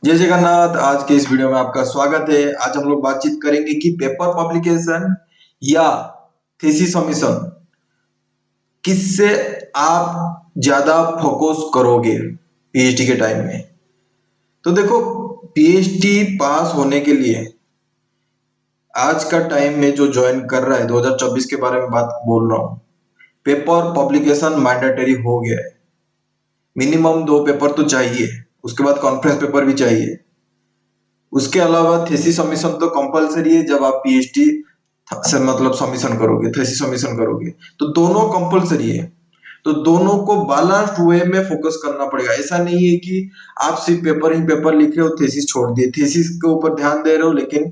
जय जगन्नाथ। आज के इस वीडियो में आपका स्वागत है। आज हम लोग बातचीत करेंगे कि पेपर पब्लिकेशन या थीसिस सबमिशन किससे आप ज्यादा फोकस करोगे पीएचडी के टाइम में। तो देखो, पीएचडी पास होने के लिए आज का टाइम में जो ज्वाइन कर रहा है 2024 के बारे में बात बोल रहा हूँ, पेपर पब्लिकेशन मैंडेटरी हो गया है। मिनिमम 2 पेपर तो चाहिए, उसके बाद कॉन्फ्रेंस पेपर भी चाहिए। उसके अलावा थीसिस सबमिशन तो कंपलसरी है। जब आप पीएचडी से मतलब सबमिशन करोगे, थीसिस सबमिशन करोगे, तो दोनों कंपलसरी है। तो दोनों को बैलेंस्ड वे में फोकस करना पड़ेगा। ऐसा नहीं है कि आप सिर्फ पेपर ही पेपर लिख रहे हो, थीसिस छोड़ दिए, थीसिस के ऊपर ध्यान दे रहे हो लेकिन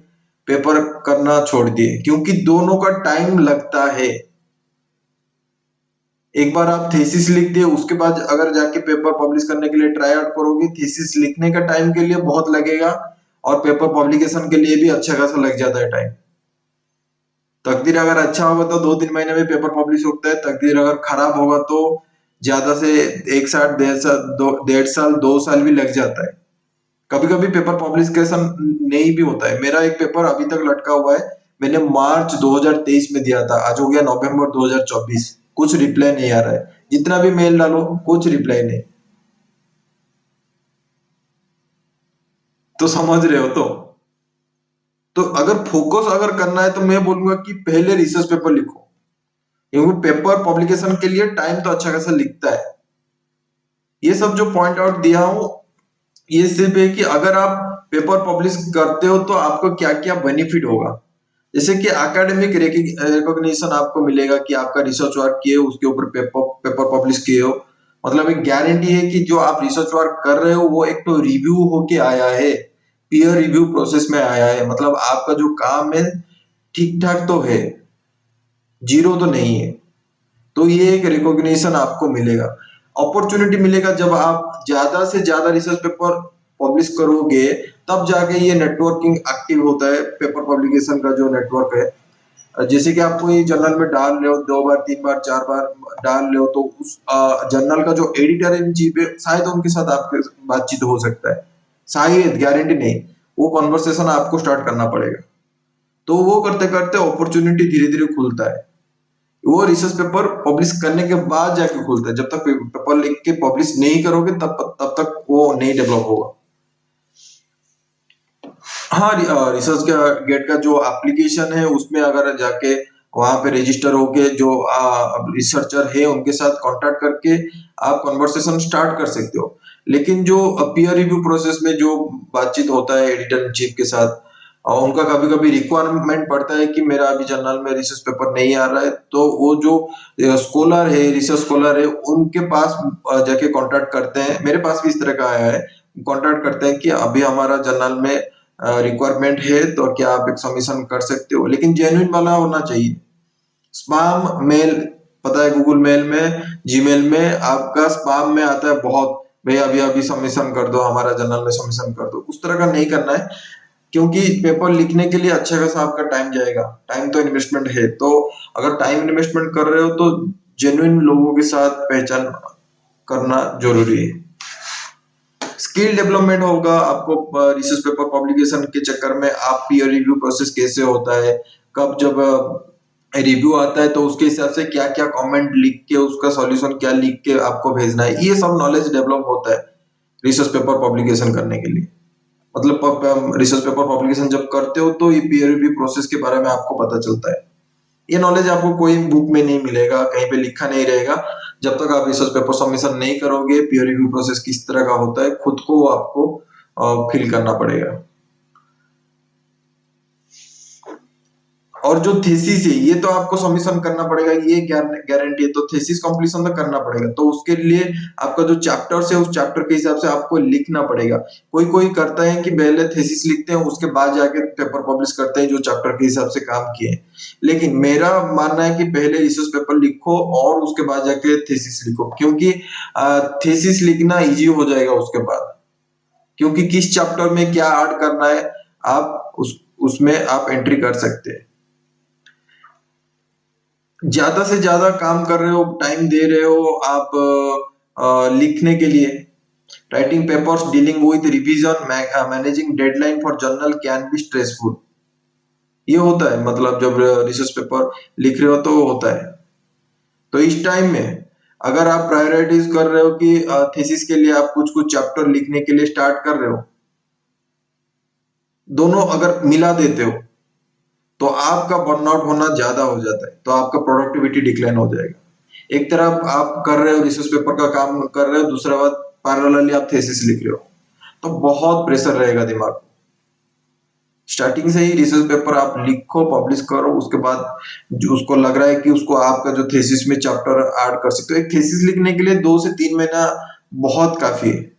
पेपर करना छोड़ दिए, क्योंकि दोनों का टाइम लगता है। एक बार आप थीसिस लिख दिए, उसके बाद अगर जाके पेपर पब्लिश करने के लिए ट्राई आउट करोगे, थीसिस लिखने का टाइम के लिए बहुत लगेगा और पेपर पब्लिकेशन के लिए भी अच्छा खासा लग जाता है टाइम। तकदीर अगर अच्छा होगा तो 2-3 महीने में पेपर पब्लिश होता है। तकदीर अगर खराब होगा तो ज्यादा से 1 साल, 1.5 साल, 1.5 साल, 2 साल भी लग जाता है। कभी कभी पेपर पब्लिकेशन नहीं भी होता है। मेरा एक पेपर अभी तक लटका हुआ है। मैंने मार्च 2023 में दिया था, आज हो गया नवंबर 2024, कुछ रिप्लाई नहीं आ रहा है। जितना भी मेल डालो कुछ रिप्लाई नहीं। तो समझ रहे हो। तो अगर फोकस अगर करना है तो मैं बोलूंगा कि पहले रिसर्च पेपर लिखो, क्योंकि पेपर पब्लिकेशन के लिए टाइम तो अच्छा खासा लिखता है। ये सब जो पॉइंट आउट दिया हूं, ये सिर्फ है कि अगर आप पेपर पब्लिश करते हो तो आपको क्या क्या बेनिफिट होगा। जैसे कि एकेडमिक रिकॉग्निशन आपको मिलेगा कि आपका रिसर्च वर्क किए हो, उसके ऊपर पेपर पेपर पब्लिश किए हो। मतलब एक गारंटी है कि जो आप रिसर्च वर्क कर रहे हो वो एक तो रिव्यू होके आया है, पीयर रिव्यू प्रोसेस में आया है। मतलब आपका जो काम है ठीक ठाक तो है, जीरो तो नहीं है। तो ये एक रिकॉग्निशन आपको मिलेगा, अपॉर्चुनिटी मिलेगा। जब आप ज्यादा से ज्यादा रिसर्च पेपर पब्लिश करोगे तब जाके ये नेटवर्किंग एक्टिव होता है। पेपर पब्लिकेशन का जो नेटवर्क है, जैसे कि आप कोई जर्नल में डाल रहे हो, 2 बार 3 बार 4 बार डाल रहे हो, तो उस जर्नल का जो एडिटर इन चीफ है शायद उनके साथ आपके बातचीत हो सकता है, शायद, गारंटी नहीं। वो कॉन्वर्सेशन आपको स्टार्ट करना पड़ेगा। तो वो करते करते अपॉर्चुनिटी धीरे धीरे खुलता है। वो रिसर्च पेपर पब्लिश करने के बाद जाके खुलता है। जब तक पेपर लिख के पब्लिश नहीं करोगे तब तब तक वो नहीं डेवलप होगा। हाँ, रिसर्च का गेट का जो एप्लीकेशन है उसमें अगर जाके वहां पे रजिस्टर होके जो रिसर्चर है उनके साथ कांटेक्ट करके आप कन्वर्सेशन स्टार्ट कर सकते हो। लेकिन जो पीयर रिव्यू प्रोसेस में जो बातचीत होता है एडिटर इन चीफ के साथ, और उनका कभी कभी रिक्वायरमेंट पड़ता है कि मेरा अभी जर्नल में रिसर्च पेपर नहीं आ रहा है, तो वो जो स्कॉलर है, रिसर्च स्कॉलर है, उनके पास जाके कांटेक्ट करते हैं। मेरे पास भी इस तरह का आया है। कांटेक्ट करते हैं कि अभी हमारा जर्नल में रिक्वायरमेंट है, तो क्या आप एक सबमिशन कर सकते हो। लेकिन जेन्युइन वाला होना चाहिए। स्पैम मेल, पता है गूगल मेल में, जीमेल में आपका स्पैम में आता है बहुत, भाई अभी अभी सबमिशन कर दो, हमारा जर्नल में सबमिशन कर दो। उस तरह का नहीं करना है, क्योंकि पेपर लिखने के लिए अच्छा खासा आपका टाइम जाएगा। टाइम तो इन्वेस्टमेंट है, तो अगर टाइम इन्वेस्टमेंट कर रहे हो तो जेन्युइन लोगों के साथ पहचान करना जरूरी है। स्किल डेवलपमेंट होगा आपको। रिसर्च पेपर पब्लिकेशन के चक्कर में आप पीयर रिव्यू प्रोसेस कैसे होता है, कब जब रिव्यू आता है तो उसके हिसाब से क्या क्या कमेंट लिख के उसका सॉल्यूशन क्या लिख के आपको भेजना है, ये सब नॉलेज डेवलप होता है रिसर्च पेपर पब्लिकेशन करने के लिए। मतलब रिसर्च पेपर पब्लिकेशन जब करते हो तो ये पीयर रिव्यू प्रोसेस के बारे में आपको पता चलता है। ये नॉलेज आपको कोई बुक में नहीं मिलेगा, कहीं पे लिखा नहीं रहेगा। जब तक आप रिसर्च पेपर सबमिशन नहीं करोगे, पीयर रिव्यू प्रोसेस किस तरह का होता है खुद को वो आपको फील करना पड़ेगा। और जो थीसिस है ये तो आपको सबमिशन करना पड़ेगा, ये गारंटी है। तो थीसिस कंप्लीशन तो करना पड़ेगा, तो उसके लिए आपका जो चैप्टर्स है उस चैप्टर के हिसाब से आपको लिखना पड़ेगा। कोई कोई करता है कि पहले थीसिस लिखते हैं उसके बाद जाके पेपर पब्लिश करते हैं जो चैप्टर के हिसाब से काम किए। लेकिन मेरा मानना है कि पहले रिसर्च पेपर लिखो और उसके बाद जाके थीसिस लिखो, क्योंकि थीसिस लिखना इजी हो जाएगा उसके बाद। क्योंकि किस चैप्टर में क्या ऐड करना है आप उसमें आप एंट्री कर सकते हैं। ज्यादा से ज्यादा काम कर रहे हो, टाइम दे रहे हो आप लिखने के लिए, writing papers dealing with revision managing deadline for journal can be stressful. ये होता है, मतलब जब रिसर्च पेपर लिख रहे हो तो होता है। तो इस टाइम में अगर आप प्रायोरिटीज कर रहे हो कि थीसिस के लिए आप कुछ कुछ चैप्टर लिखने के लिए स्टार्ट कर रहे हो, दोनों अगर मिला देते हो तो आपका बर्नआउट होना ज्यादा हो जाता है, तो आपका प्रोडक्टिविटी डिक्लाइन हो जाएगा। एक तरफ आप कर रहे हो रिसर्च पेपर का काम कर रहे हो, दूसरा बात पैरेलली आप थीसिस लिख रहे हो, तो बहुत प्रेशर रहेगा दिमाग को। स्टार्टिंग से ही रिसर्च पेपर आप लिखो, पब्लिश करो, उसके बाद जो उसको लग रहा है कि उसको आपका जो थीसिस में चैप्टर ऐड कर सकते हो। एक थीसिस लिखने के लिए 2 से 3 महीना बहुत काफी है।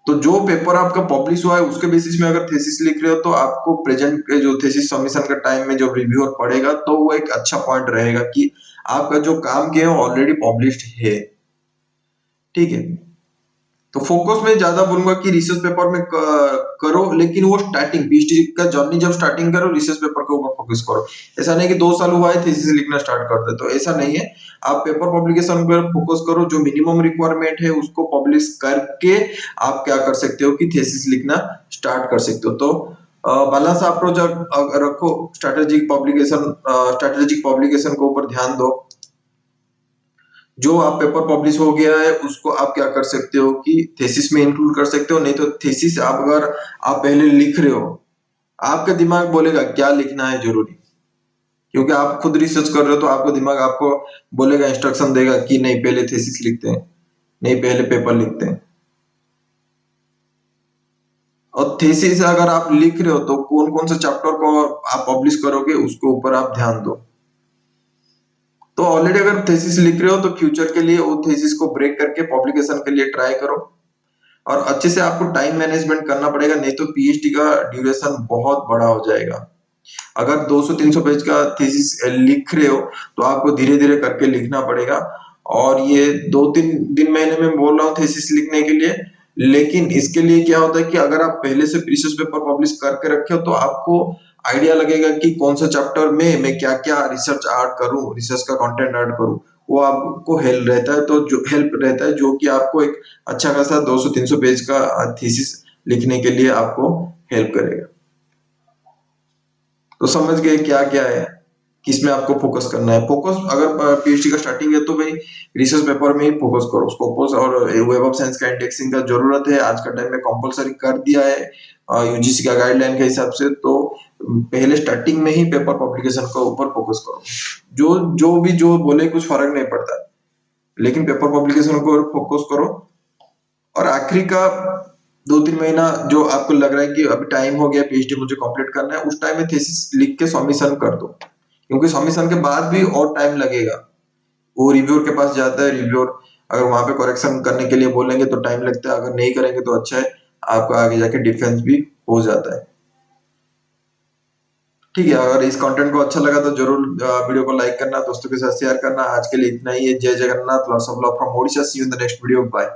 तो जो पेपर आपका पब्लिश हुआ है उसके बेसिस में अगर थीसिस लिख रहे हो तो आपको प्रेजेंट जो थीसिस सबमिशन का टाइम में जब रिव्यूअर पढ़ेगा तो वो एक अच्छा पॉइंट रहेगा कि आपका जो काम किया है ऑलरेडी पब्लिश्ड है। ठीक है, तो फोकस में ज्यादा बोलूंगा कि रिसर्च पेपर में करो, लेकिन वो स्टार्टिंग पीएचडी का जर्नी जब स्टार्टिंग करो रिसर्च पेपर के ऊपर फोकस करो। ऐसा नहीं कि 2 साल हुआ है थीसिस लिखना स्टार्ट कर दे, तो ऐसा नहीं है। आप पेपर पब्लिकेशन पर फोकस करो, जो मिनिमम रिक्वायरमेंट है उसको पब्लिश करके आप क्या कर सकते हो कि थीसिस लिखना स्टार्ट कर सकते हो। तो बैलेंस अप्रोच रखो, स्ट्रेटेजिक पब्लिकेशन के ऊपर ध्यान दो। जो आप पेपर पब्लिश हो गया है उसको आप क्या कर सकते हो कि थीसिस में इंक्लूड कर सकते हो, नहीं तो थीसिस आप अगर आप पहले लिख रहे हो, आपका दिमाग बोलेगा क्या लिखना है जरूरी, क्योंकि आप खुद रिसर्च कर रहे हो तो आपका दिमाग आपको बोलेगा, इंस्ट्रक्शन देगा कि नहीं पहले थीसिस लिखते हैं, नहीं पहले पेपर लिखते हैं। और थीसिस अगर आप लिख रहे हो तो कौन कौन से चैप्टर को आप पब्लिश करोगे उसके ऊपर आप ध्यान दो। तो ऑलरेडी अगर थीसिस लिख रहे हो तो फ्यूचर के लिए वो थीसिस को ब्रेक करके पब्लिकेशन के लिए ट्राई करो। और अच्छे से आपको टाइम मैनेजमेंट करना पड़ेगा, नहीं तो पीएचडी का ड्यूरेशन बहुत बड़ा हो जाएगा। अगर 200-300 पेज का थीसिस लिख रहे हो तो आपको धीरे धीरे करके लिखना पड़ेगा। और ये 2-3 महीने में बोल रहा हूँ थीसिस लिखने के लिए, लेकिन इसके लिए क्या होता है कि अगर आप पहले से रिसर्च पेपर पब्लिश करके रखे हो तो आपको आइडिया लगेगा कि कौन सा चैप्टर में मैं क्या क्या रिसर्च ऐड करूं, रिसर्च का कंटेंट ऐड करूं। वो आपको हेल्प रहता है, तो जो हेल्प रहता है जो कि आपको एक अच्छा खासा 200-300 पेज का थीसिस लिखने के लिए आपको हेल्प करेगा। तो समझ गए क्या क्या है, किसमें आपको फोकस करना है। फोकस अगर पीएचडी का स्टार्टिंग है तो भाई रिसर्च पेपर में ही फोकस करो। स्कोपस और वेब ऑफ साइंस का इंडेक्सिंग का जरूरत है, आज का टाइम में कंपलसरी कर दिया है यूजीसी का गाइडलाइन के हिसाब से। तो पहले स्टार्टिंग में ही पेपर पब्लिकेशन का ऊपर फोकस करो। जो जो भी जो बोले कुछ फर्क नहीं पड़ता, लेकिन पेपर पब्लिकेशन को फोकस करो। और आखिरी का 2-3 महीना जो आपको लग रहा है कि अभी टाइम हो गया पीएचडी मुझे कंप्लीट करना है, उस टाइम में थीसिस लिख के सबमिशन कर दो, क्योंकि सबमिशन के बाद भी और टाइम लगेगा। वो रिव्यूअर के पास जाता है, रिव्यूअर अगर वहां पे करेक्शन करने के लिए बोलेंगे तो टाइम लगता है, अगर नहीं करेंगे तो अच्छा है, आपका आगे जाके डिफेंस भी हो जाता है। ठीक है, अगर इस कंटेंट को अच्छा लगा तो जरूर वीडियो को लाइक करना, दोस्तों के साथ शेयर करना। आज के लिए इतना ही है। जय Jagannath, lots of love from Odisha. See you in the next video, bye.